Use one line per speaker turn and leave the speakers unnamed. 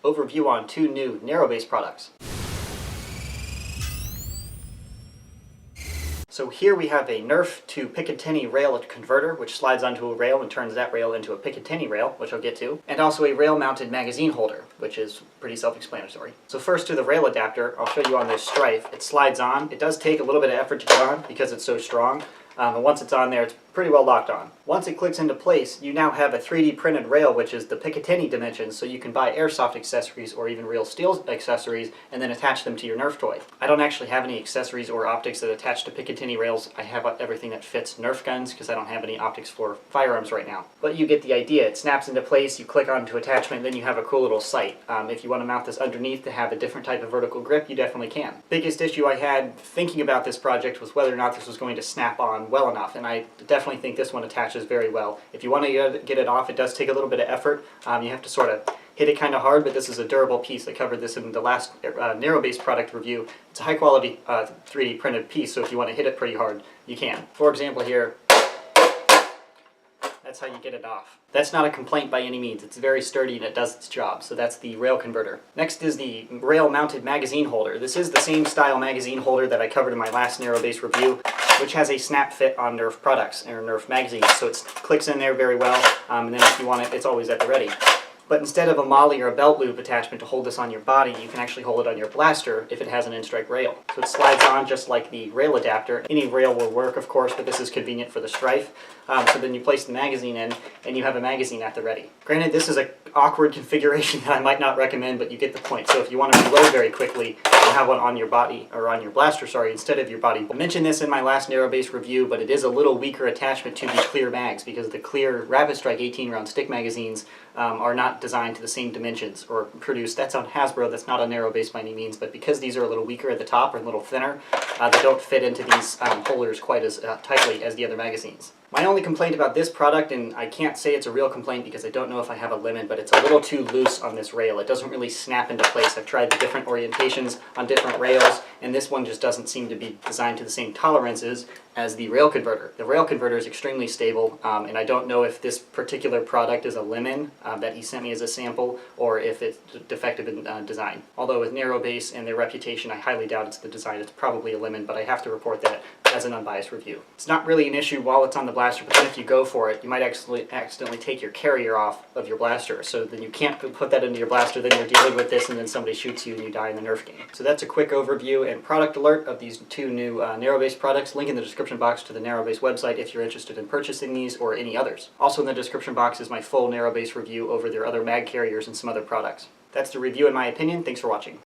Overview on two new Narrowbase products. So here we have a Nerf to Picatinny rail converter, which slides onto a rail and turns that rail into a Picatinny rail, which I'll get to, and also a rail-mounted magazine holder, which is pretty self-explanatory. So first to the rail adapter, I'll show you on this Strife. It slides on. It does take a little bit of effort to get on because it's so strong, and once it's on there, it's pretty well locked on. Once it clicks into place, you now have a 3D printed rail, which is the Picatinny dimensions, so you can buy airsoft accessories or even real steel accessories and then attach them to your Nerf toy. I don't actually have any accessories or optics that attach to Picatinny rails. I have everything that fits Nerf guns because I don't have any optics for firearms right now. But you get the idea. It snaps into place, you click onto attachment, then you have a cool little sight. If you want to mount this underneath to have a different type of vertical grip, you definitely can. Biggest issue I had thinking about this project was whether or not this was going to snap on well enough, and I definitely think this one attaches very well. If you want to get it off, it does take a little bit of effort. You have to sort of hit it kind of hard, but this is a durable piece. I covered this in the last Narrowbase product review. It's a high quality 3D printed piece, so if you want to hit it pretty hard, you can. For example here, that's how you get it off. That's not a complaint by any means. It's very sturdy and it does its job. So that's the rail converter. Next is the rail-mounted magazine holder. This is the same style magazine holder that I covered in my last Narrowbase review, which has a snap fit on Nerf products or Nerf magazines. So it clicks in there very well, and then if you want it, it's always at the ready. But instead of a MOLLE or a belt loop attachment to hold this on your body, you can actually hold it on your blaster if it has an in-strike rail. So it slides on just like the rail adapter. Any rail will work, of course, but this is convenient for the Strife. So then you place the magazine in, and you have a magazine at the ready. Granted, this is an awkward configuration that I might not recommend, but you get the point. So if you want to reload very quickly, you'll have one on your body, or on your blaster, sorry, instead of your body. I mentioned this in my last Narrowbase review, but it is a little weaker attachment to the clear mags, because the clear Rapid Strike 18-round stick magazines are not designed to the same dimensions or produced. That's on Hasbro, that's not on Narrowbase by any means, but because these are a little weaker at the top or a little thinner, they don't fit into these holders quite as tightly as the other magazines. My only complaint about this product, and I can't say it's a real complaint because I don't know if I have a limit, but it's a little too loose on this rail. It doesn't really snap into place. I've tried the different orientations on different rails, and this one just doesn't seem to be designed to the same tolerances as the rail converter. The rail converter is extremely stable, and I don't know if this particular product is a lemon that he sent me as a sample, or if it's defective in design. Although with Narrowbase and their reputation, I highly doubt it's the design. It's probably a lemon, but I have to report that as an unbiased review. It's not really an issue while it's on the blaster, but then if you go for it, you might accidentally take your carrier off of your blaster, so then you can't put that into your blaster, then you're dealing with this and then somebody shoots you and you die in the Nerf game. So that's a quick overview and product alert of these two new Narrowbase products. Link in the description box to the Narrowbase website if you're interested in purchasing these or any others. Also in the description box is my full Narrowbase review over their other mag carriers and some other products. That's the review in my opinion. Thanks for watching.